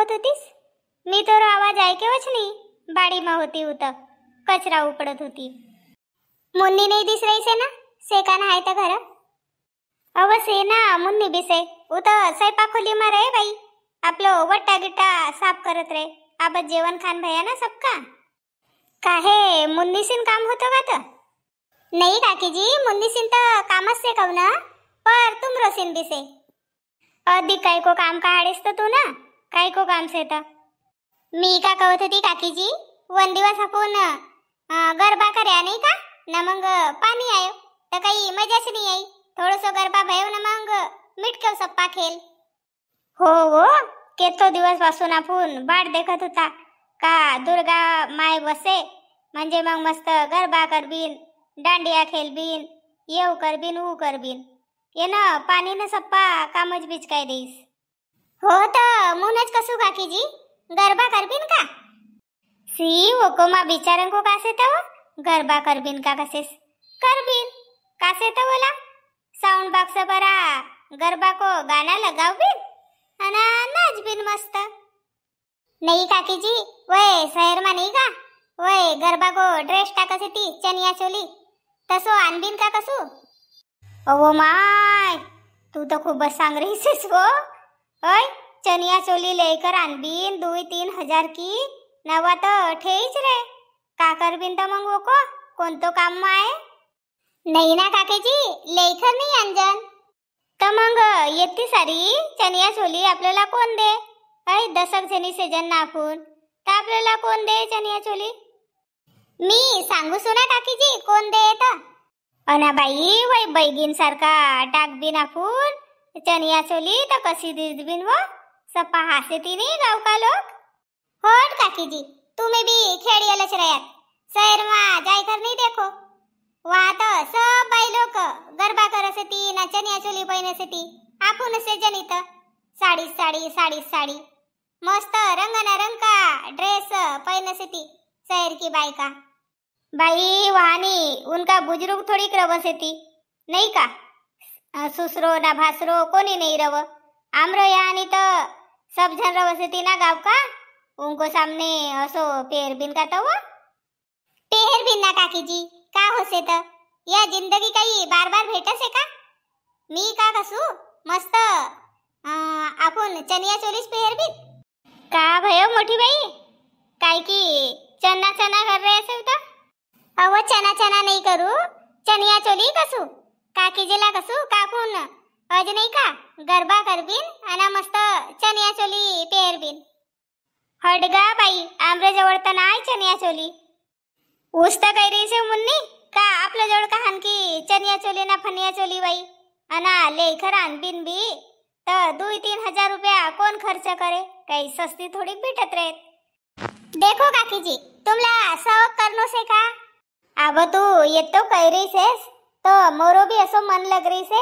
कहत होतीस? मी तर आवाज ऐकेवच नाही. बाडीमा होती उत कचरा उपडत होती. मुन्नी नाही दिस रही से ना? सेका ना आहे तर घर अवश्य ना. मुन्नी बिसे उत स्वयंपाक खोली मा रे बाई. आपलं वट्टा गिट्टा साफ करत रे. आबत जेवण खान भया ना सबका. काहे मुन्नीसिन काम होतं का तर? नाही काकीजी, मुन्नीसिन तर कामच से कहू ना. पर तुम रोसिन बिसे अधिक काय को काम काढेस तर तू ना. काय को काम से तर मी का कहत होती काकीजी, वन दिवस आपण गरबा कर्या नाही का ना. मग पाणी आयो तर काही मजाच नाही आई. थोडस गरबा भयो ना मग मिटकव सप्पा खेल. हो हो, केतो दिवस पासून आपण बाट देखत होता का दुर्गा माय बसे म्हणजे मग मस्त गरबा करबीन, दांडिया खेलबीन, येऊ करबीन ऊ करबीन. ये ना पाणी न सप्पा कामच बीच काय देईस. हो तर मुनच कसू काकीजी, गरबा करबीन का? सी ओकोमा बिचारन को कासे तव गरबा करबीन का कसेस करबीन कासे तवला साउंड बॉक्स बरा गरबा को गाना लगावबीन अना नाचबीन मस्त. नहीं काकीजी, वय शहर मा नहीं का वय गरबा को ड्रेस टाकस ती चनिया चोली तसो आणबीन का कसू? अहो माय, तू तो खूपच सांग रही सेस गो. ओय चनिया चोली लेकर आणबीन 2-3 हजार की नवा तो ठेईच रे. का करबीन तर मग वो को कोणतो काम मा आहे? नाही ना काकेजी, लेकर नाही अंजन. तर मग येती सारी चनिया चोली आपल्याला कोण दे? अय दशक जणी सेजन नापून तर आपल्याला कोण दे चनिया चोली? मी सांगू सुना काकीजी कोण दे तर. अना बाई वय बैगीन सारखा टाकबीन आपण चनिया चोली तर कशी दिसबीन व सप्पा हासे ती नाही गाव का लोक. होट काकीजी, तुम्ही बी खेड़ियलच रयात. शहर मा जायकर नहीं देखो. वहाँ तो सब बाई लोक गरबा करसती ना चनिया चोली पहिनसती. आपण से जनित साड़ी साड़ी साड़ी साड़ी मस्त रंग ना रंग का ड्रेस पहिनसती शहर की बाई का. बाई वहानी उनका बुजुर्ग थोड़ी रवसती नहीं का. सुसरो ना भासरो कोनी नहीं रव. आमरो यहाँ तो सब जन रवसती ना गाव का. उनको सामने असो पेर बिन का तो पेर बिन ना काकीजी का होसे तर या जिंदगी काही बार बार भेटसे का? मी का कसू मस्त आपण चनिया चोलीस पेर बिन का भयो मोठी बाई. काय की चना चना कर रहे असे तर अव चना चना नहीं करू चनिया चोली कसू काकीजीला कसू कापून अज नाही का गरबा करबीन आणि मस्त चनिया चोली पेर बिन. हडगा बाई आमरे जवळ तर नाही चनिया चोली. उस्ता काय रे से मुन्नी का आपल्या जवळ का की चनिया चोली ना फनिया चोली बाई अना लेकर आणबीन बी तर 2-3 हजार रुपया कोण खर्च करे. काही सस्ती थोडी भेटत रे. देखो काकीजी तुमला शौक करनो से का. अब तू येतो कह रही सेस तो मोरो भी असो मन लग रही से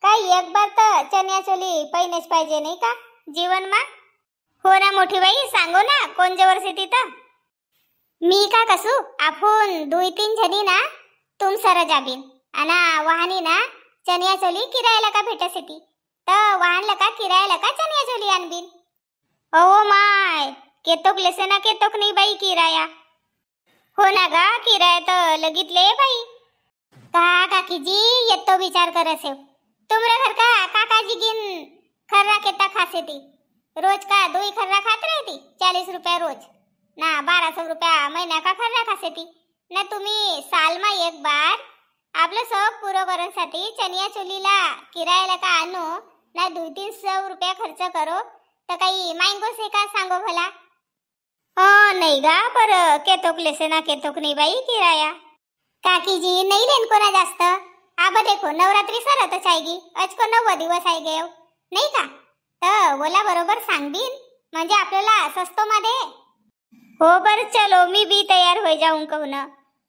काही एक बार तर चनिया चोली पहिनेच पाहिजे नाही का जीवन मा. हो ना मोठी बाई सांगो ना कोण जवळ से तिथं. मी का कसू आपण 2-3 जणी ना तुम सर जाबीन अना वाहनी ना चनिया चोली किरायाला का भेटसती तर वाहन लका किरायाला का चनिया चोली आणबीन. ओ माय केतोक लेसे ना केतोक नाही बाई किराया. हो ना गा किराया तर लगितले बाई. का काकीजी येतो विचार करसे तुमरे घर का काकाजी गिन खर्रा केता खासे ती रोज का 2 खर्रा खात रहती 40 रुपया रोज ना 1200 रुपया महीना का खर्रा खासे ती ना. तुम्ही साल मा एक बार आपलं सब पुरो करण्यासाठी चनिया चोलीला किरायाला का आणू ना 200-300 रुपया खर्च करो तर काही मांगो से का सांगो भला. नहीं गा पर केतोक लेसे ना केतोक नहीं बाई किराया. काकीजी नहीं लेन को ना जास्त. आब देखो नवरात्री सरतच आएगी अजको 9 दिवस आहे गयो नाही का तर बोला बरोबर सांगबीन म्हणजे आपल्याला सस्तो मध्ये. हो बर चलो मी भी तैयार हो जाऊं कहू ना.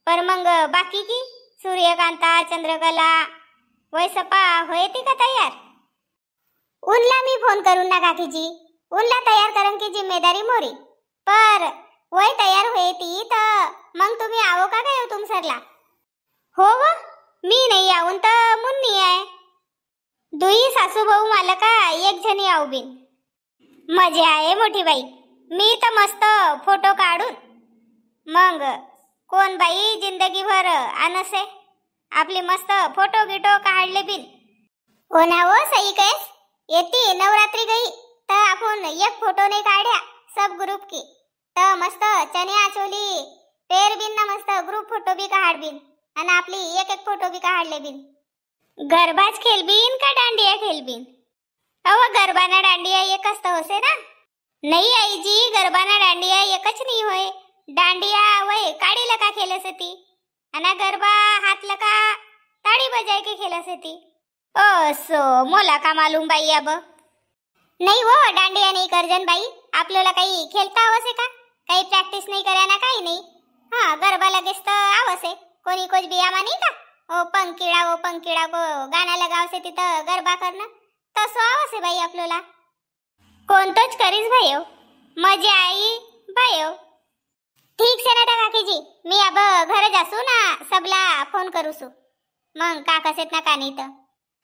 पर मग बाकी की सूर्यकांता चंद्रकला वैसपा होय ती का तैयार. उनला मी फोन करून ना काकीजी उनला तैयार करन की जिम्मेदारी मोरी. पर वय तैयार होय ती तर मग तुम्ही आवो का काय तुम सरला. हो व मी नाही आऊन तर मुन्नी आहे. दुई सासू भाऊ मला का एक जणी आऊ बिन. मजा आहे मोठी बाई. मी तर मस्त फोटो काढून मग कोण बाई जिंदगीभर आणसे आपली मस्त फोटो गिटो काढले बिन. हो ना हो सही कैस येती नवरात्री गई तर आपण एक फोटो नाही काढ्या सब ग्रुप की तर मस्त चनिया चोली पेर बिन ना मस्त ग्रुप फोटो बी काढ बिन आणि आपली एक एक फोटो बी काढले बिन. गरबाच खेळ बिन का दांडिया खेळ बिन. अव गरबा ना दांडिया एकच तर होसे ना. नाही आईजी गरबा ना दांडिया एकच नाही होय. दांडिया वय काढीला का खेळस ती आणि गरबा हातला का ताड़ी बजाय के खेळस ती. असो मोला का मालूम बाई अब. नाही हो दांडिया नाही करजन बाई आपल्याला काही खेळता आवसे का काही प्रॅक्टिस नाही करा ना काही नाही. हा गरबा लगेच तर आवसे कोणी कोच बियामा नाही का ओ पंकिड़ा को गाना लगावसे तिथं गरबा करणं तसं आवसे बाई आपल्याला. कोणतोच करीस भाईओ मजा आई भाईओ. ठीक से ना काकीजी मी अब घर जासू ना सबला फोन करूसू मग का कसेत ना का नाही तर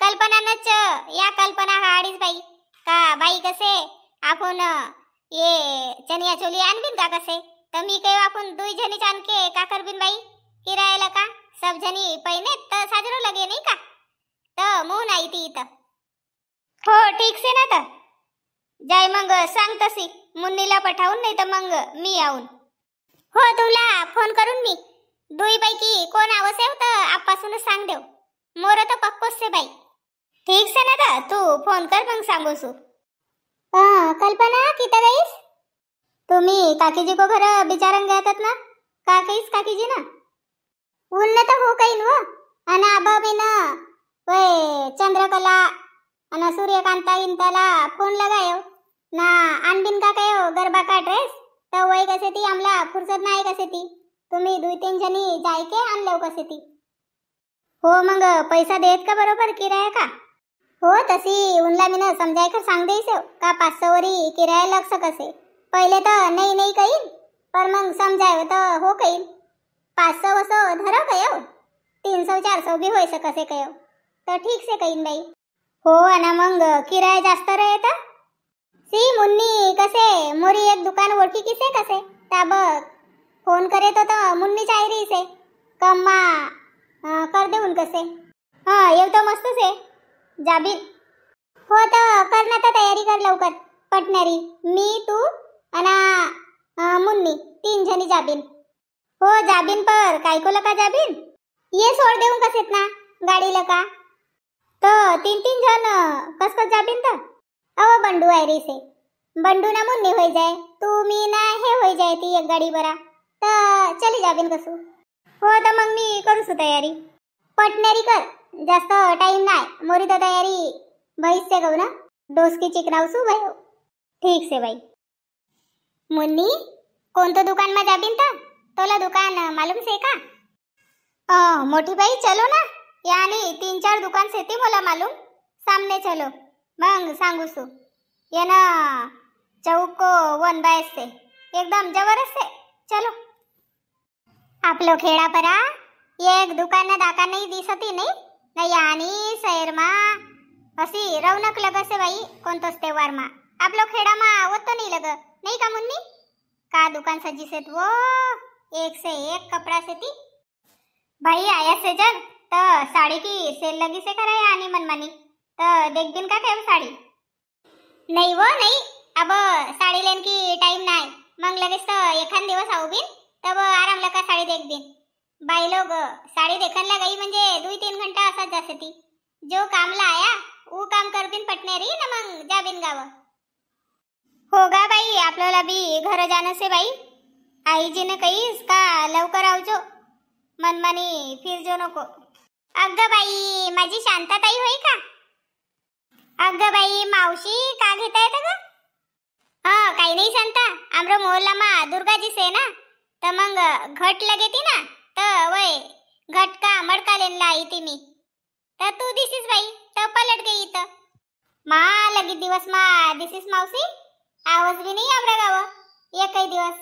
कल्पना नच या कल्पना हाडीस बाई का बाई कसे आपण ये चनिया चोली आणबीन का कसे तर मी काही आपण दुई जणी आणके का करबीन बाई किरायाला का सब जणी पहिने तर साजरो लगे नाही का तर मून आई ती इथं. हो ठीक से ना तर जाय मग सांग तशी मुन्नीला पठावून नाही तर मग मी आऊन. हो तुला फोन करून मी दुई पैकी कोण आवसे तर आपासूनच सांग देव मोर तर पक्कोच से बाई. ठीक से ना तर तू फोन कर मग सांगूसू. कल्पना किती गईस तुम्ही काकीजी को घर बिचारन गयातात ना का कईस काकीजी ना उन्न तर हो काही नो आणि आबा मी ना वय चंद्रकला आणि सूर्यकांता इंताला फोन लगायो ना आणबीन का कयो गरबा का ड्रेस तर वय कसे ती आमला फुर्सत नाही कसे ती तुम्ही दुई तीन जणी जाय के आणलो कसे ती. हो मग पैसा देत का बरोबर किराया का. हो तशी उनला मी ना समजाय कर सांग देईस का 500 वरी किराया लक्ष कसे पहिले तर नाही नाही कईन पर मग समजाय तर हो कईन 500 वसो धरो कयो 300 400 भी होय सकसे कयो तर ठीक से कईन बाई. हो आणि मग किराया जास्त रहे तर सी मुन्नी कसे मोरी एक दुकान ओळखी किसे कसे ताब फोन करे तो मुन्नी चायरी से कम्मा कर देऊन कसे. हाँ ये तो मस्त से जाबीन. हो तर करना तर तयारी कर लवकर पटणारी मी तू आणि मुन्नी 3 जणी जाबीन. हो जाबीन पर कायको लका जाबीन ये सोड देऊन कसेत ना गाडी लका तर 3 जण कस कस जाबीन तर अव बंडू आयरी से बंडू ना मुन्नी होई जाए तू मी ना हे होई जाए ती एक गाडी बरा तर चली जाबीन कसू. हो तर मग मी करूसू तयारी पटणारी कर जास्त टाइम नाही मोरी तर तयारी बाईस से गऊ ना डोसकी चिकनावसू भाई. ठीक से बाई. मुन्नी कोणतं दुकान मा जाबीन तर तोला दुकान मालूम से का. मोठी बाई चलो ना यानी 3-4 दुकान से ती मला मालूम सामने चलो मग सांगूसू ये ना चौक को 1 बाय से एकदम जबरदस्त से चलो. आपलो खेड़ा परा एक दुकान दाका नहीं दिसती नाही आणि शहर मा अशी रौनक लगसे बाई कोणतोच तेवार मा आपलो खेड़ा मा होतो नहीं लग नहीं का मुन्नी का दुकान सजी से वो एक से एक कपड़ा से ती भाई आया से जब तो साड़ी की सेल लगी से कराया आणि मनमानी तो देख दिन का क्या साड़ी नहीं वो नहीं अब साड़ी लेन की टाइम नाही मग लगेच तो एखाद दिवस आऊ बिन तब आराम लका साड़ी देख बिन. बाई लोग साड़ी देखन ला गई म्हणजे 2-3 घंटा असाच जासे ती जो कामला आया वो काम कर बिन पटनेरी ना मग जा बिन गाव. होगा बाई आपल्याला बी घर जाणं से बाई आईजी ने कहीस का लवकर आवजो मनमानी फिरजो नको. अगं बाई माझी शांताताई होई का. अगं बाई मावशी का घेता येतं ग. हाँ काही नाही शांता आमरो मोहल्ला मा दुर्गाजी से ना तर मग घट लगेती ना तर वय घट का मडका लेनला आई ती मी तर तू दिसीस बाई तर पलट गई तर मा लगी दिवस मा दिसीस मावशी आवाज भी नाही आमरा गाव एकही दिवस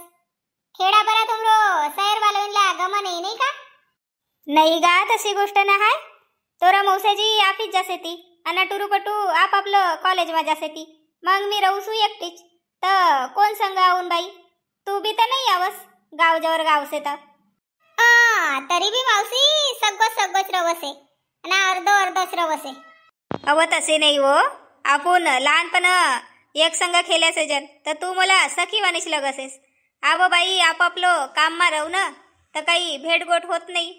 खेडा बरा तुमरो शहर वालोला गमन नाही का. नाही गा तशी गोष्ट ना हाय तोरा मौसाजी ऑफिस जासे ती आणि टुरुपटू आप आपलं कॉलेज मा जासे ती मग मी रहूसू एकटीच तर कोण संग आऊन बाई? तू बी तर नाही यावस गावजावर गावसे तर तरी बी मावशी सगळंच रवसे आणि अर्धच रवसे. अव तसे नाही हो, आपण लहानपण एक संग खेळल्या सेजन तर तू मला सखी वानिश लगसेस. आव बाई आपापलो काममा राहू ना तर काही भेटगोट होत नाही.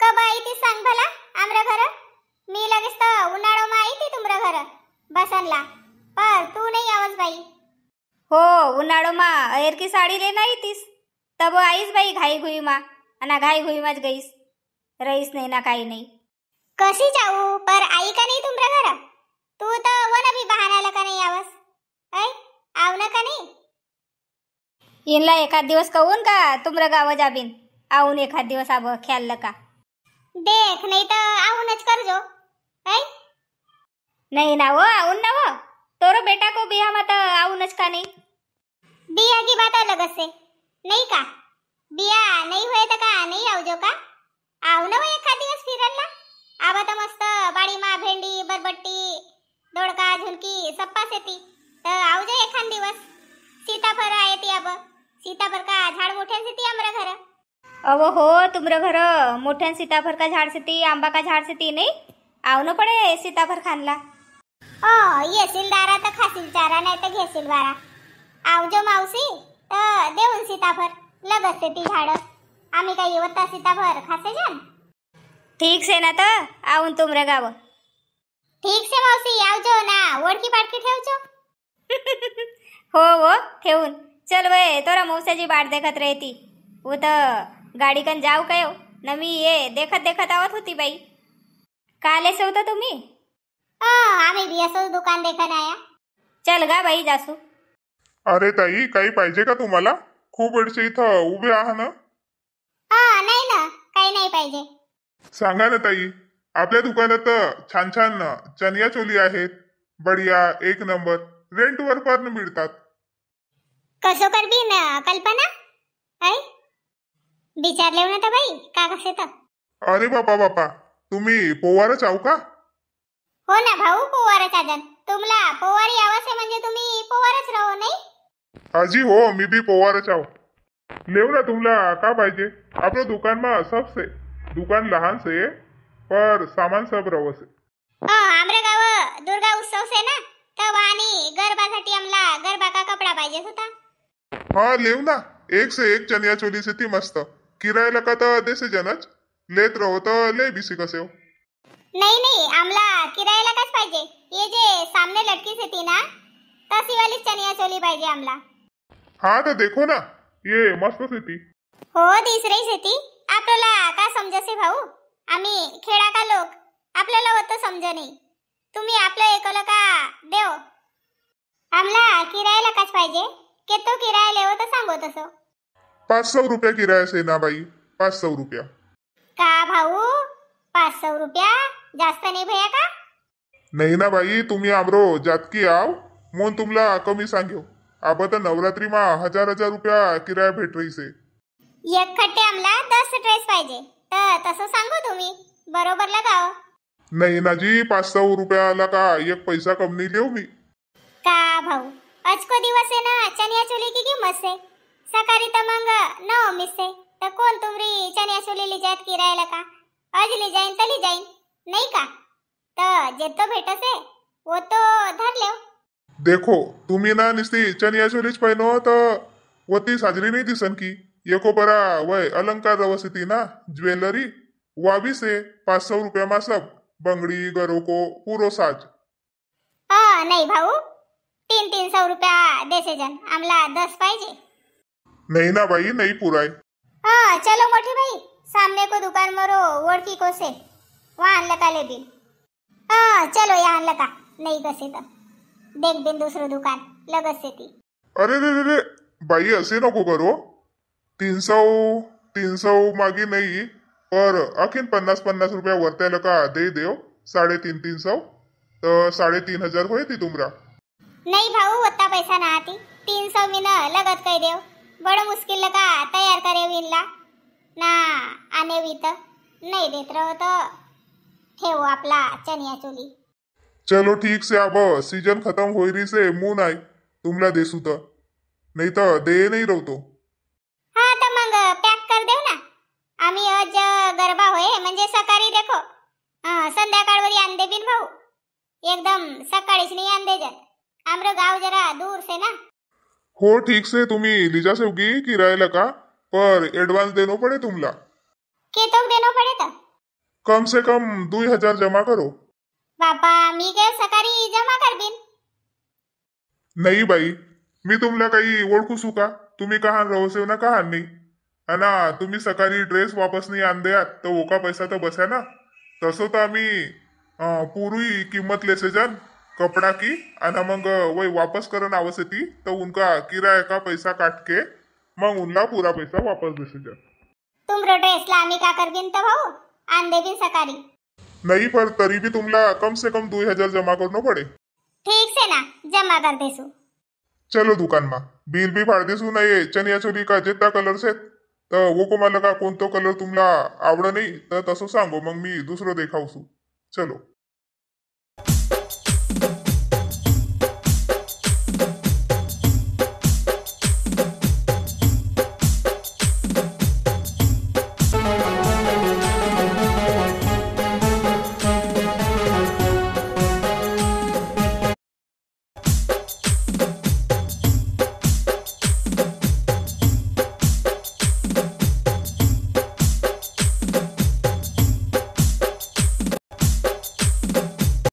कबाई ती सांग भला आमरा घर मी लगेच तर उन्हाळो मा आई ती तुमरा घर बसनला पर तू नाही आवाज बाई. हो उन्हाळो मा अयर की साडी ले नाही तीस तब आईस बाई घाई घुई मा आणि घाई घुई माच गईस रईस नाही ना काही नाही. कशी जाऊ पर आई का नाही तुमरा घर? तू तर वन भी बहानाला का नाही आवाज ऐ आव ना का नाही? इनला एखाद दिवस कहून का तुमरा गाव जाबीन आऊन एखाद दिवस आब ख्याल का देख नाही तर आऊनच करजो ऐ. नहीं ना वो आऊन ना वो तोरो बेटा को बिया मत आऊनच का नहीं? बिया की बात अलग से नहीं का बिया नहीं हुए तो का नहीं आवजो का आऊ ना वो एखाद दिवस फिरला आबा तर मस्त बाड़ी मा भेंडी बरबट्टी दोडका झुनकी सप्पा सेती तर आवजो एखाद दिवस. सीताफळ आहे ती आब सीताफळ का झाड मोठ्या सेती आमरा घर. अव हो तुमरा घर मोठ्या सीताफळ का झाड सेती आंबा का झाड सेती नाही आवनं पडे सीताफळ खानला. येशील दारा तर खाशील चारा नाही तर घेशील वारा. आवजो मावशी तर देऊन सीताफळ लगत सेती झाड आम्ही काही येवता सीताफळ खासे जान. ठीक से ना तर आऊन तुमरा गाव. ठीक से मावशी आवजो ना ओळखी पाटकी ठेवजो. हो हो ठेवून चल वे तोरा मौसाची बाट देखत रहती वो तर गाडी कन जाऊ कयो न मी ये देखत आवत होती बाई. काले से होता तुम्ही? आम्ही बी असं दुकान देखत आया. चल गा बाई जासू. अरे ताई काही पाहिजे का तुम्हाला? खूप वेळचे इथं उभे आहा ना. नाही ना काही नाही पाहिजे. सांगा ना ताई आपल्या दुकानात छान छान चनिया चोली आहेत बढिया एक नंबर रेंटवर पण मिळतात. कसो कर बी ना कल्पना ऐ विचारले ना तर बाई का कसे तर. अरे बापा तुम्ही पोवारच आहो का? हो ना भाऊ पोवारच आजन तुमला पोवारी आवासे म्हणजे तुम्ही पोवारच राहो नाही? आजी हो मी भी पोवारच आहो. लेव ना तुमला का पाहिजे? आपलं दुकान मा सब से दुकान लहान से पर सामान सब रवसे. आमरा गाव दुर्गा उत्सव से ना तर वाणी गरबासाठी आमला गरबा का कपडा पाहिजे होता. हाँ लेव ना एक से एक चनिया चोली से ती मस्त किरायला का तर देसे जनच लेत रहो तर ले बिसी कसे हो. नहीं आमला किरायला काच पाहिजे. ये जे सामने लटकी से थी ना तशी वाली चनिया चोली पाहिजे आमला. हाँ तो देखो ना ये मस्त से ती. हो दिस रही से ती आपल्याला का समजसे भाऊ आम्ही खेडा का लोक आपल्याला होतं समज नाही. तुम्ही आपलं एकलं का देव आमला किरायला काच पाहिजे के तो किराया लेवो तर सांगो तसं. 500 रुपया किराया से ना बाई 500 रुपया. का भाऊ 500 रुपया जास्त नाही भैया का? नाही ना बाई तुम्ही आमरो जातकी आव म्हणून तुमला कमी सांगो. अब तर नवरात्री मा हजार रुपया किराया भेट रही से. एक खट्टे आमला 10 ड्रेस पाहिजे तर तसं सांगू तुम्ही बरोबर लगाव. नाही ना जी 500 रुपयाला का एक पैसा कम नहीं लेव मी. का भाऊ अचको दिवस है ना चनिया चोली की किंमत से सकाळी तर मग न मिस से तर कोण तुमरी चनिया चोली ली जात किरायला का आज ले जाईन तली जाईन नाही का तर जे तो भेटसे वो तो धर लेव. देखो तुम्ही ना निस्ती चनिया चोलीच पहिनो तर वती साजरी नहीं दिसन की एको बरा वय अलंकार रवसती ना ज्वेलरी वावी से 500 रुपया मा सब बंगड़ी गरो को पूरो साज. नाही भाऊ 300 रुपया देसे जन आमला 10 पाहिजे. नहीं ना भाई नहीं पुराय. चलो मोठी भाई सामने को दुकान मरो ओळखी को से वहां लका ले बिल. चलो यहाँ लका नहीं कसे तर देख बिन दुसरं दुकान लगत से ती. अरे रे रे रे बाई असे नको करो. 300 मागी नाही पर अखिन 50 रुपया वरत्याला का दे देव 350 तर 3500 होय ती तुमरा. नहीं भाऊ उतना पैसा ना आती 300 में ना लगत कह देव बड़ मुश्किल लगा तैयार करे विनला ना आने भी तो नहीं देत रहो तो ठेवो आपला चनिया चोली. चलो ठीक से अब सीजन खत्म हो रही से मुंह नाही तुमला देसू तर नाही तर दे नाही रवतो. हा तर मग पॅक कर देऊ ना आम्ही. आज गरबा होय म्हणजे सकाळी देखो संध्याकाळवरी आणदे बिन भाऊ. एकदम सकाळीच नाही आणदे जात. आमरं गाव जरा दूर से ना. हो ठीक से तुम्ही लिजा सेवगी किरायला का पर एडवांस देनो पड़े तुमला. केतो देनो पडे तर. कम से कम 2000 जमा करो. बापा मी काय सकाळी जमा करबीन. नाही बाई मी तुमला काही ओळखू का तुम्ही कहान रहोसे ना कहान नाही. ना तुम्ही सकाळी ड्रेस वापस नाही आण द्यात तर ओका पैसा तर बसा ना. तसं तर आम्ही पूरी किंमत लेसे जान कपड़ा की आणि मग वही वापस करन आवश्यकती तो उनका किराया का पैसा काट के मग उनला पूरा पैसा वापस देसे जान. तुमरो ड्रेसला आम्ही का करबीन तर भाऊ आण देबीन सकाळी. नहीं पर तरी भी तुमला कम से कम 2000 जमा करनो पड़े. ठीक से ना जमा कर देसू. चलो दुकान में बिल भी फाड़ देसू ना. ये चनिया चोली का जितना कलर से तर वो को मला का कोणतो कलर तुमला आवड नाही तर तसं सांगो मग मी दुसरं देखावसू. चलो.